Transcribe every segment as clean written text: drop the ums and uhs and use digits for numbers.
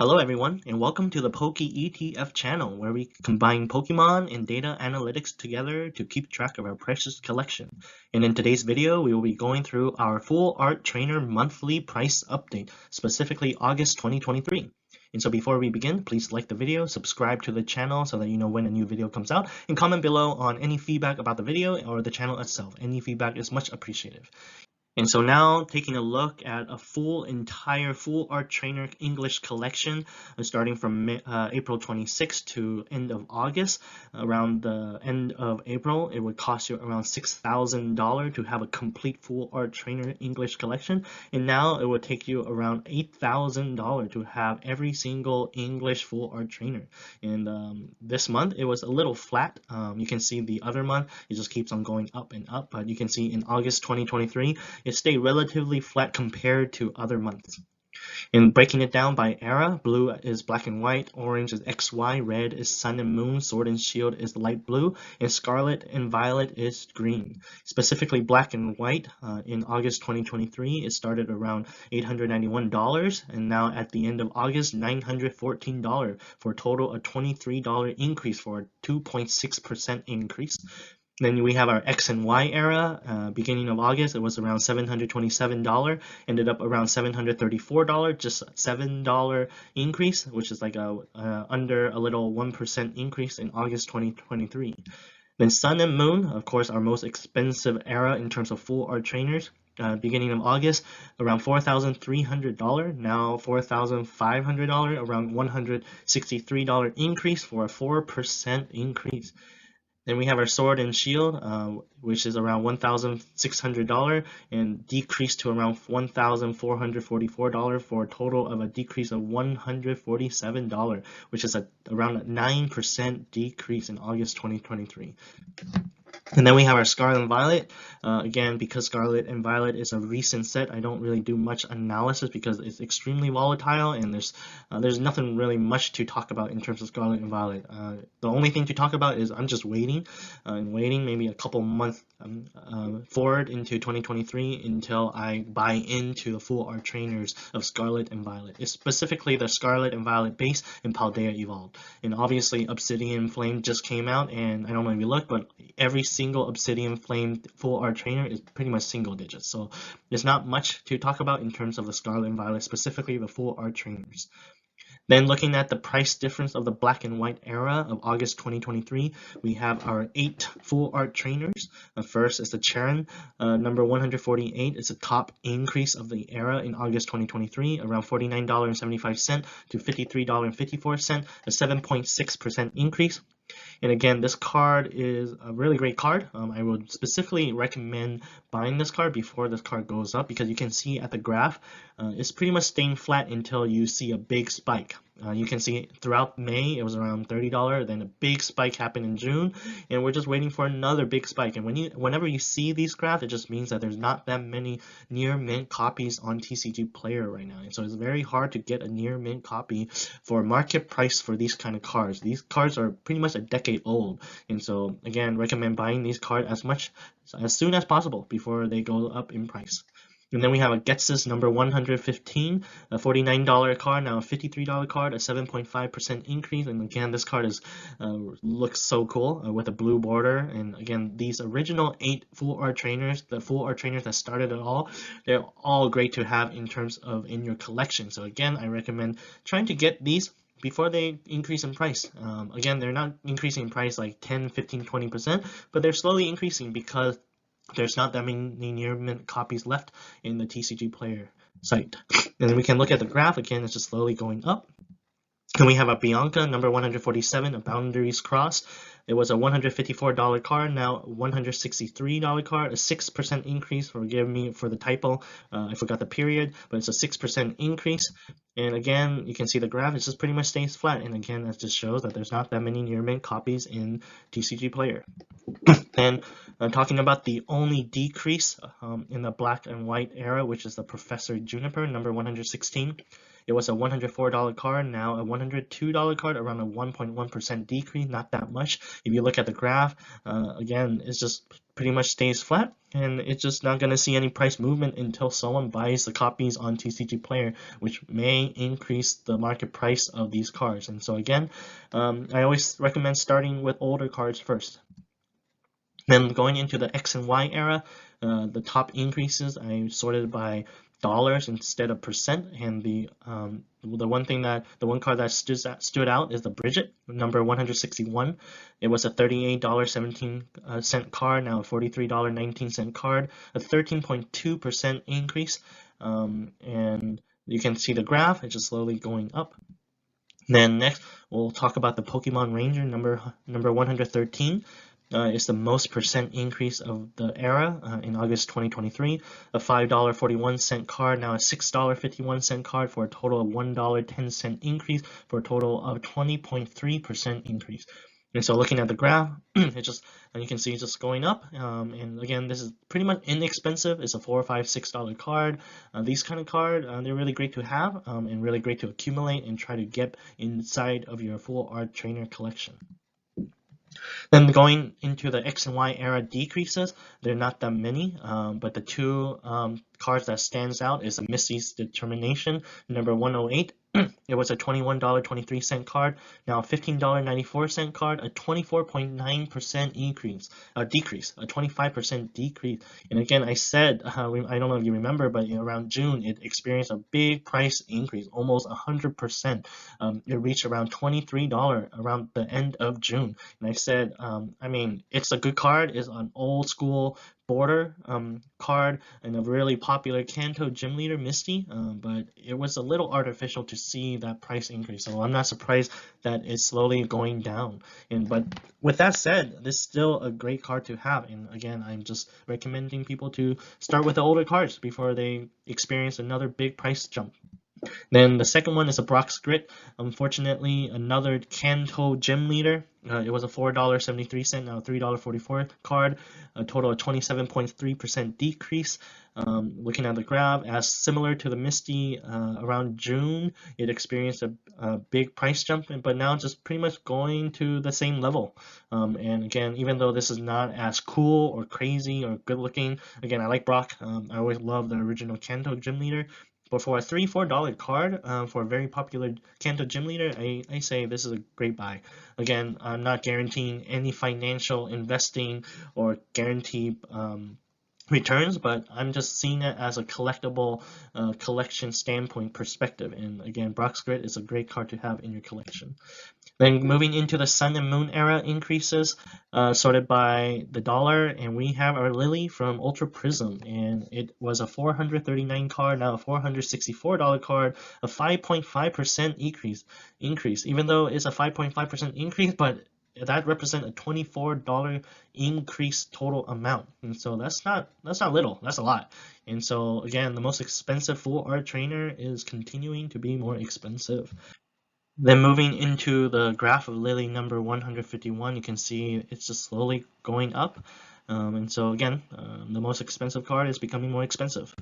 Hello everyone, and welcome to the Poke ETF channel, where we combine Pokemon and data analytics together to keep track of our precious collection. And in today's video, we will be going through our Full Art Trainer monthly price update, specifically August 2023. And so before we begin, please like the video, subscribe to the channel so that you know when a new video comes out, and comment below on any feedback about the video or the channel itself. Any feedback is much appreciated. And so now taking a look at a entire full art trainer English collection, starting from April 26th to end of August. Around the end of April, it would cost you around $6,000 to have a complete full art trainer English collection. And now it would take you around $8,000 to have every single English full art trainer. And this month it was a little flat. You can see the other month, it just keeps on going up and up. But you can see in August 2023, it stayed relatively flat compared to other months. And breaking it down by era, blue is black and white, orange is XY, red is sun and moon, sword and shield is light blue, and scarlet and violet is green. Specifically black and white, in August 2023, it started around $891, and now at the end of August, $914, for a total of $23 increase, for a 2.6% increase. Then we have our X and Y era. Beginning of August, it was around $727, ended up around $734, just $7 increase, which is like under a little 1% increase in August 2023. Then Sun and Moon, of course, our most expensive era in terms of full art trainers. Beginning of August, around $4,300, now $4,500, around $163 increase, for a 4% increase. Then we have our sword and shield, which is around $1,600 and decreased to around $1,444, for a total of a decrease of $147, which is around a 9% decrease in August 2023. And then we have our Scarlet and Violet. Again, because Scarlet and Violet is a recent set, I don't really do much analysis because it's extremely volatile, and there's nothing really much to talk about in terms of Scarlet and Violet. The only thing to talk about is I'm just waiting maybe a couple months forward into 2023 until I buy into the full art trainers of Scarlet and Violet. It's specifically the Scarlet and Violet base and Paldea Evolved. And obviously Obsidian Flame just came out, and I don't know if you look, but every single Obsidian Flame full art trainer is pretty much single digits. So there's not much to talk about in terms of the Scarlet and Violet, specifically the full art trainers. Then looking at the price difference of the black and white era of August 2023, we have our 8 full art trainers. First is the Charon, number 148. It's a top increase of the era in August 2023, around $49.75 to $53.54, a 7.6% increase. And again, this card is a really great card. I would specifically recommend buying this card before this card goes up, because you can see at the graph, it's pretty much staying flat until you see a big spike. You can see throughout May, it was around $30, then a big spike happened in June, and we're just waiting for another big spike. And whenever you see these graphs, it just means that there's not that many near mint copies on TCG Player right now. And so it's very hard to get a near mint copy for market price for these kind of cards. These cards are pretty much a decade old. And so again, recommend buying these cards as soon as possible before they go up in price. And then we have a Getsus number 115, a $49 card, now a $53 card, a 7.5% increase. And again, this card looks so cool with a blue border. And again, these original 8 full art trainers, the full art trainers that started it all, they're all great to have in terms of in your collection. So again, I recommend trying to get these before they increase in price. Again, they're not increasing in price like 10, 15, 20%, but they're slowly increasing because there's not that many near mint copies left in the TCG Player site. And then we can look at the graph. Again, it's just slowly going up. And we have a Bianca number 147, a Boundaries Cross. It was a $154 card, now $163 card, a 6% increase. Forgive me for the typo, I forgot the period, but it's a 6% increase. And again, you can see the graph, it just pretty much stays flat. And again, that just shows that there's not that many near mint copies in TCG Player. And talking about the only decrease in the black and white era, which is the Professor Juniper number 116. It was a $104 card, now a $102 card, around a 1.1% decrease, not that much. If you look at the graph, again, it's just pretty much stays flat, and it's just not going to see any price movement until someone buys the copies on TCG Player, which may increase the market price of these cards. And so again, I always recommend starting with older cards first. Then going into the X and Y era, the top increases I sorted by dollars instead of percent, and the one card that stood out is the Bridget, number 161. It was a $38.17 card, now a $43.19 card, a 13.2% increase, and you can see the graph, it's just slowly going up. Then next, we'll talk about the Pokemon Ranger, number 113. Is the most percent increase of the era in August 2023. A $5.41 card, now a $6.51 card, for a total of $1.10 increase, for a total of 20.3% increase. And so looking at the graph, it just, you can see it's just going up. And again, this is pretty much inexpensive. It's a $4, $5, $6 card. These kind of cards, they're really great to have and really great to accumulate and try to get inside of your full art trainer collection. Then going into the X and Y era decreases, they're not that many, but the two cards that stands out is the Misty's Determination, number 108. It was a $21.23 card, now a $15.94 card, a 24.9% decrease, a 25% decrease. And again, I said, I don't know if you remember, but around June, it experienced a big price increase, almost 100%. It reached around $23 around the end of June. And I said, I mean, it's a good card, it's an old school border card and a really popular Kanto gym leader, Misty, but it was a little artificial to see that price increase, so I'm not surprised that it's slowly going down. But with that said, this is still a great card to have, and again, I'm just recommending people to start with the older cards before they experience another big price jump. Then the second one is a Brock's Grit. Unfortunately, another Kanto gym leader. It was a $4.73, now a $3.44 card, a total of 27.3% decrease. Looking at the graph, as similar to the Misty, around June, it experienced a big price jump, but now just pretty much going to the same level. And again, even though this is not as cool or crazy or good looking, again, I like Brock. I always love the original Kanto gym leader. But for a $3, $4 card, for a very popular Kanto gym leader, I say this is a great buy. Again, I'm not guaranteeing any financial investing or guaranteed returns, but I'm just seeing it as a collectible collection standpoint perspective. And again, Brock's Grit is a great card to have in your collection. Then moving into the Sun and Moon era increases, sorted by the dollar, and we have our Lily from Ultra Prism, and it was a $439 card, now a $464 card, a 5.5% increase, even though it's a 5.5% increase, but that represents a $24 increase total amount, and so that's not little, that's a lot. And so again, the most expensive full art trainer is continuing to be more expensive. Then moving into the graph of Lily number 151, you can see it's just slowly going up. And so again, the most expensive card is becoming more expensive.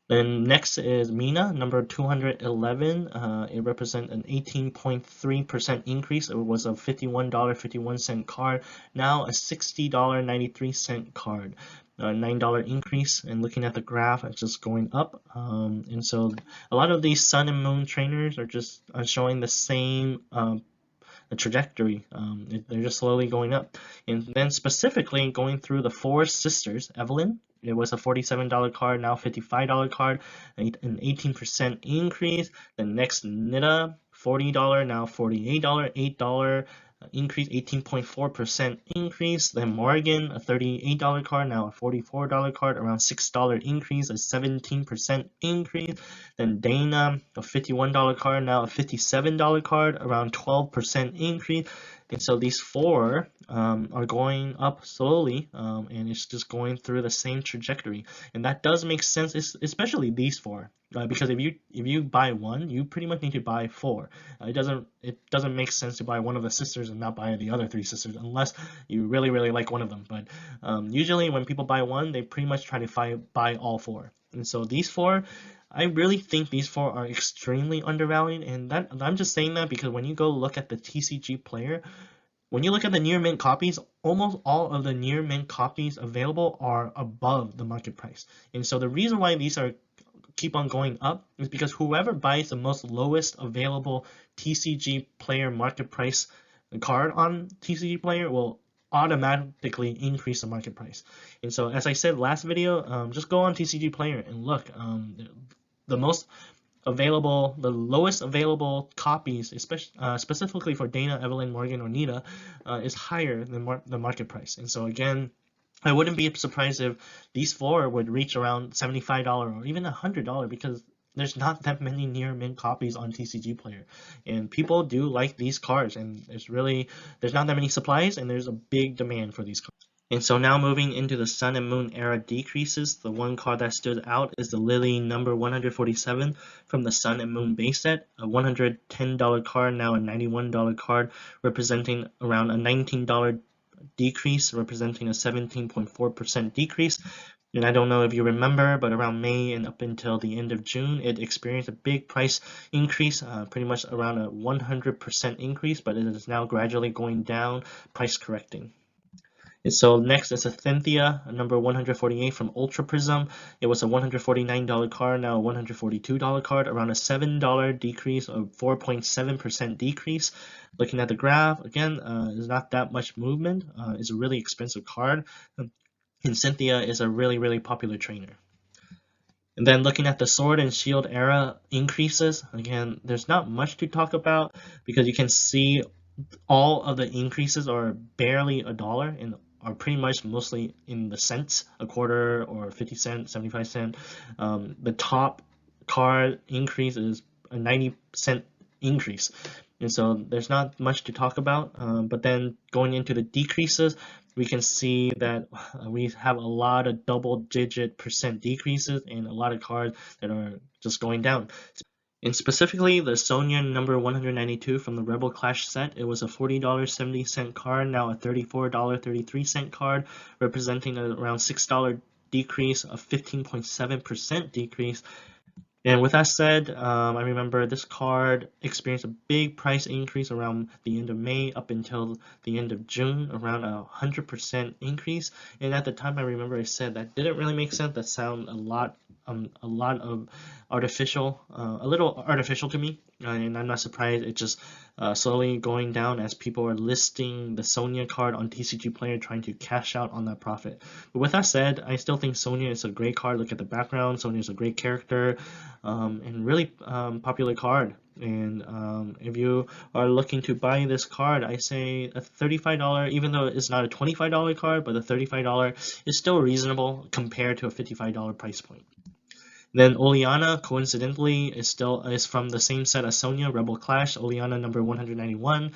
Then next is Mina, number 211. It represents an 18.3% increase. It was a $51.51 card, now a $60.93 card. $9 increase, and looking at the graph, it's just going up. And so a lot of these Sun and Moon trainers are just showing the same trajectory. They're just slowly going up. And then specifically going through the four sisters, Evelyn, it was a $47 card, now $55 card, an 18% increase. The next Nita, $40, now $48, $8 increase, 18.4% increase. Then Morgan, a $38 card, now a $44 card, around $6 increase, a 17% increase. Then Dana, a $51 card, now a $57 card, around 12% increase. And so these four are going up slowly, and it's just going through the same trajectory, and that does make sense, especially these four, because if you buy one, you pretty much need to buy four. It doesn't make sense to buy one of the sisters and not buy the other three sisters unless you really like one of them. But usually when people buy one, they pretty much try to buy all four. And so these four, I really think these four are extremely undervalued, and that I'm just saying that because when you go look at the TCG player, when you look at the near mint copies, almost all of the near mint copies available are above the market price. And so the reason why these are keep on going up is because whoever buys the most lowest available TCG player market price card on TCG player will automatically increase the market price. And so as I said last video, just go on TCG player and look. The most available, the lowest available copies, especially specifically for Dana, Evelyn, Morgan, or Nita, is higher than the market price. And so again, I wouldn't be surprised if these four would reach around $75 or even $100 because there's not that many near mint copies on TCG player, and people do like these cards, and there's not that many supplies, and there's a big demand for these cards. And so now moving into the Sun and Moon era decreases, the one card that stood out is the Lily number 147 from the Sun and Moon base set, a $110 card, now a $91 card, representing around a $19 decrease, representing a 17.4% decrease. And I don't know if you remember, but around May and up until the end of June, it experienced a big price increase, pretty much around a 100% increase, but it is now gradually going down, price correcting. And so next is a Cynthia, number 148 from Ultra Prism. It was a $149 card, now a $142 card, around a $7 decrease, a 4.7% decrease. Looking at the graph, again, there's not that much movement. It's a really expensive card. And Cynthia is a really, really popular trainer. And then looking at the Sword and Shield era increases, again, there's not much to talk about because you can see all of the increases are barely $1 and are pretty much mostly in the cents, a quarter or 50 cents, 75 cents. The top card increase is a 90-cent increase. And so there's not much to talk about. But then going into the decreases, we can see that we have a lot of double-digit percent decreases and a lot of cards that are just going down. And specifically, the Sonya number 192 from the Rebel Clash set, it was a $40.70 card, now a $34.33 card, representing around $6 decrease, a 15.7% decrease. And with that said, I remember this card experienced a big price increase around the end of May up until the end of June, around a 100% increase. And at the time, I remember I said that didn't really make sense. That sounded a lot of artificial, a little artificial to me. And I'm not surprised. It's just slowly going down as people are listing the Sonya card on TCG Player, trying to cash out on that profit. But with that said, I still think Sonya is a great card. Look at the background. Sonya is a great character. And really popular card. And if you are looking to buy this card, I say a $35, even though it's not a $25 card, but a $35 is still reasonable compared to a $55 price point. Then Oleana, coincidentally, is from the same set as Sonya, Rebel Clash. Oleana number 191,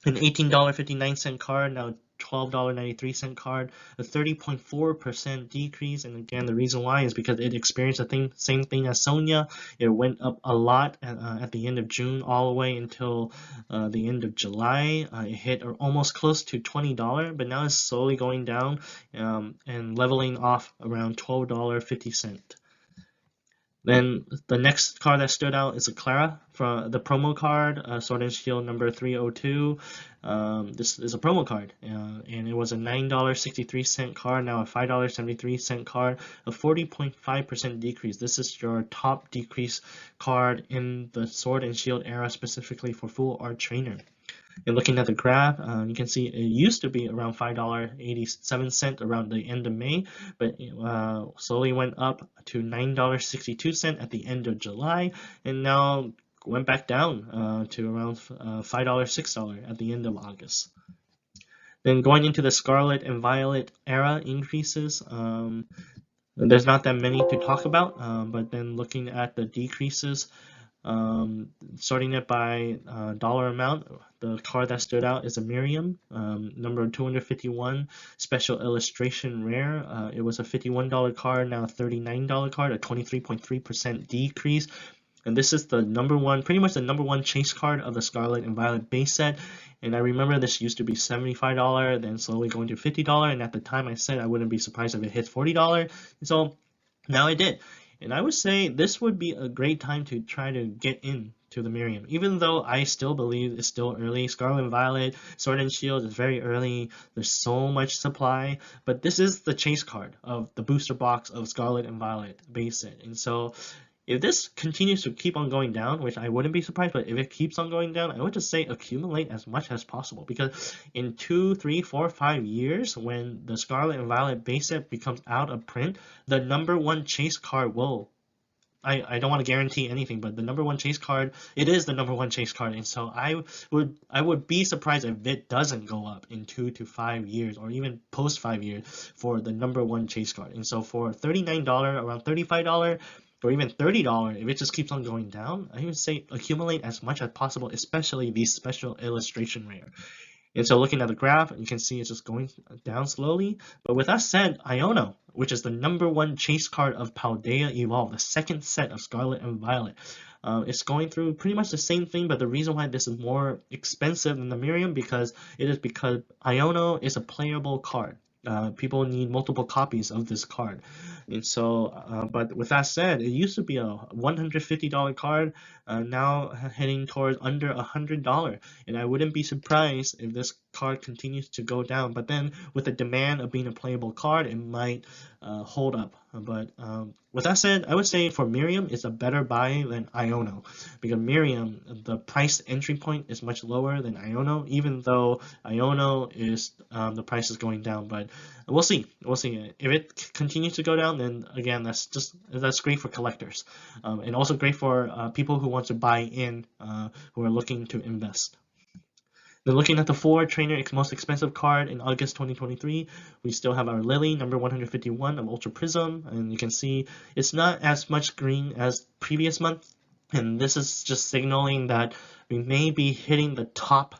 an $18.59 card, now $12.93 card, a 30.4% decrease. And again, the reason why is because it experienced the same thing as Sonya. It went up a lot at the end of June all the way until the end of July. It hit almost close to $20, but now it's slowly going down and leveling off around $12.50. Then the next card that stood out is a Clara from the promo card, Sword and Shield number 302. This is a promo card, and it was a $9.63 card, now a $5.73 card, a 40.5% decrease. This is your top decrease card in the Sword and Shield era, specifically for Full Art Trainer. And looking at the graph, you can see it used to be around $5.87 around the end of May, but slowly went up to $9.62 at the end of July, and now went back down to around $5, $6 at the end of August. Then going into the Scarlet and Violet era increases, there's not that many to talk about, but then looking at the decreases, sorting it by dollar amount, the card that stood out is a Miriam, number 251, special illustration rare. It was a $51 card, now a $39 card, a 23.3% decrease. And this is the pretty much the number one chase card of the Scarlet and Violet base set. And I remember this used to be $75, then slowly going to $50. And at the time I said I wouldn't be surprised if it hits $40. And so now it did. And I would say this would be a great time to try to get in to the Miriam, even though I still believe it's still early. Scarlet and Violet, Sword and Shield is very early. There's so much supply, but this is the chase card of the booster box of Scarlet and Violet base set. And so if this continues to keep on going down, which I wouldn't be surprised, but if it keeps on going down, I would just say accumulate as much as possible, because in 2, 3, 4, 5 years, when the Scarlet and Violet base set becomes out of print, the #1 chase card will. I don't want to guarantee anything, but the #1 chase card, it is the #1 chase card, and so I would be surprised if it doesn't go up in 2 to 5 years, or even post 5 years for the #1 chase card. And so for $39, around $35, or even $30, if it just keeps on going down, I would say accumulate as much as possible, especially these special illustration rare. And so looking at the graph, you can see it's just going down slowly. But with that said, Iono, which is the #1 chase card of Paldea Evolve, the second set of Scarlet and Violet, it's going through pretty much the same thing, but the reason why this is more expensive than the Miriam because Iono is a playable card. People need multiple copies of this card. And so, but with that said, it used to be a $150 card, now heading towards under $100. And I wouldn't be surprised if this card continues to go down. But then with the demand of being a playable card, it might hold up. But with that said, I would say for Miriam, it's a better buy than Iono, because Miriam, the price entry point is much lower than Iono, even though Iono is the price is going down. But we'll see. We'll see. If it continues to go down, then again, that's great for collectors, and also great for people who want to buy in, who are looking to invest. Then looking at the Full Art Trainer most expensive card in August 2023, we still have our Lily, number 151 of Ultra Prism, and you can see it's not as much green as previous month, and this is just signaling that we may be hitting the top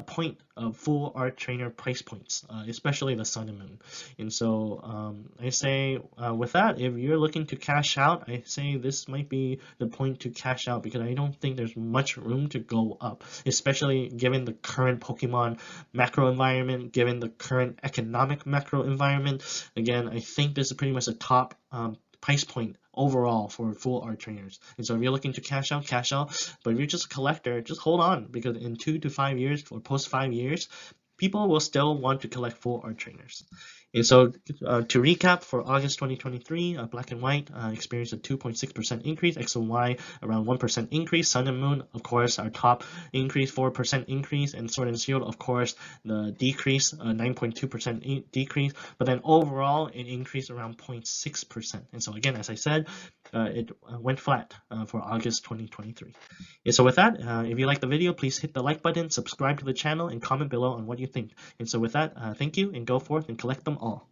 point of Full Art Trainer price points, especially the Sun and Moon. And so I say with that, if you're looking to cash out, I say this might be the point to cash out, because I don't think there's much room to go up, especially given the current Pokemon macro environment, given the current economic macro environment. Again, I think this is pretty much a top price point overall for Full Art Trainers. And so if you're looking to cash out, cash out. But if you're just a collector, just hold on, because in 2 to 5 years or post 5 years, people will still want to collect Full Art Trainers. And so to recap, for August 2023, Black and White experienced a 2.6% increase, X and Y around 1% increase, Sun and Moon, of course, our top increase, 4% increase, and Sword and Shield, of course, the decrease, 9.2% decrease, but then overall it increased around 0.6%. And so again, as I said, it went flat for August 2023. And so with that, if you like the video, please hit the like button, subscribe to the channel, and comment below on what you think. And so with that, thank you, and go forth and collect them all.